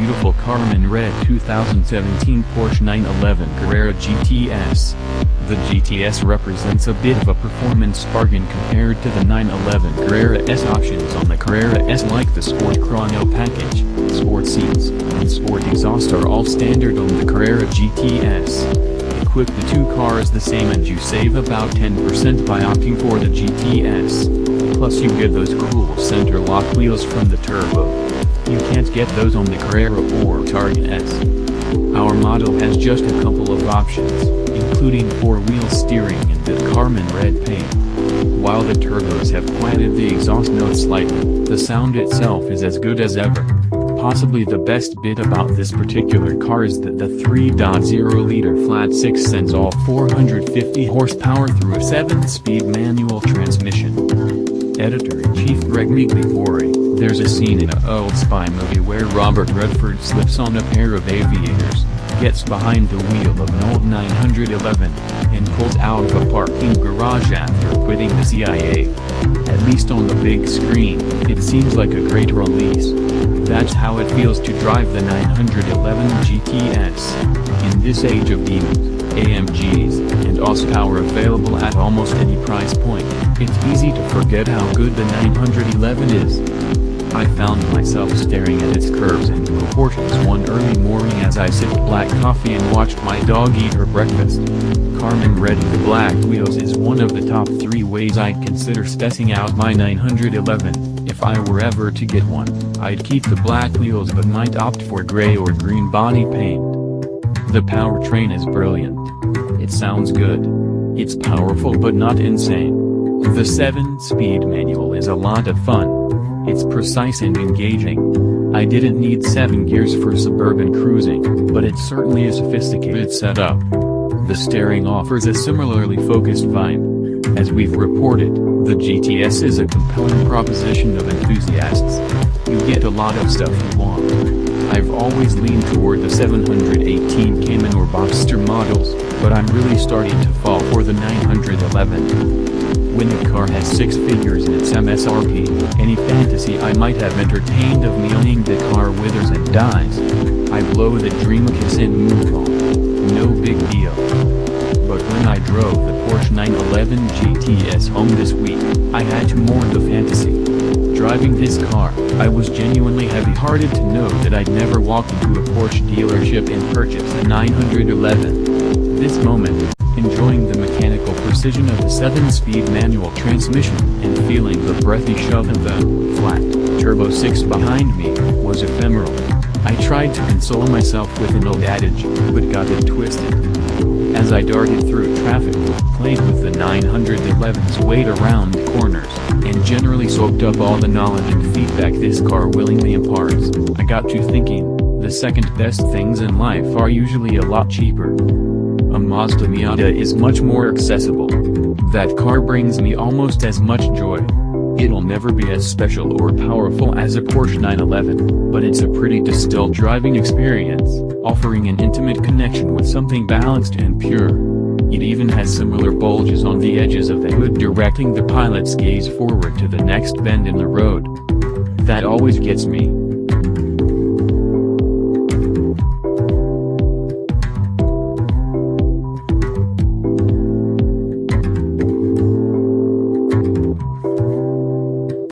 beautiful Carmine Red 2017 Porsche 911 Carrera GTS. The GTS represents a bit of a performance bargain compared to the 911 Carrera S. Options on the Carrera S like the Sport Chrono package, sport seats, and sport exhaust are all standard on the Carrera GTS. Equip the two cars the same and you save about 10% by opting for the GTS. Plus you get those cool center lock wheels from the turbo. You can't get those on the Carrera or Targa S. Our model has just a couple of options, including 4-wheel steering and the Carmine Red paint. While the turbos have quieted the exhaust notes slightly, the sound itself is as good as ever. Possibly the best bit about this particular car is that the 3.0-liter flat 6 sends all 450 horsepower through a 7-speed manual transmission. Editor-in-Chief Greg Migliore: there's a scene in an old spy movie where Robert Redford slips on a pair of aviators, gets behind the wheel of an old 911, and pulls out of a parking garage after quitting the CIA. At least on the big screen, it seems like a great release. That's how it feels to drive the 911 GTS. In this age of demons, AMGs, and horsepower available at almost any price point, it's easy to forget how good the 911 is. I found myself staring at its curves and proportions one early morning as I sipped black coffee and watched my dog eat her breakfast. Carmine Red with the black wheels is one of the top 3 ways I'd consider specing out my 911. If I were ever to get one, I'd keep the black wheels but might opt for gray or green body paint. The powertrain is brilliant. It sounds good. It's powerful but not insane. The 7-speed manual is a lot of fun. It's precise and engaging. I didn't need 7 gears for suburban cruising, but it's certainly a sophisticated setup. The steering offers a similarly focused vibe. As we've reported, the GTS is a compelling proposition of enthusiasts. You get a lot of stuff you want. I've always leaned toward the 718 Cayman or Boxster models, but I'm really starting to fall for the 911. When a car has 6 figures in its MSRP, any fantasy I might have entertained of me owning the car withers and dies. I blow the dream kiss and move on. No big deal. But when I drove the Porsche 911 GTS home this week, I had to mourn the fantasy. Driving this car, I was genuinely heavy-hearted to know that I'd never walk into a Porsche dealership and purchase a 911. This moment, enjoying the mechanical precision of the 7-speed manual transmission and feeling the breathy shove of the flat turbo 6 behind me, was ephemeral. I tried to console myself with an old adage, but got it twisted. As I darted through traffic, played with the 911's weight around corners, and generally soaked up all the knowledge and feedback this car willingly imparts, I got to thinking, the second best things in life are usually a lot cheaper. A Mazda Miata is much more accessible. That car brings me almost as much joy. It'll never be as special or powerful as a Porsche 911, but it's a pretty distilled driving experience, offering an intimate connection with something balanced and pure. It even has similar bulges on the edges of the hood directing the pilot's gaze forward to the next bend in the road. That always gets me.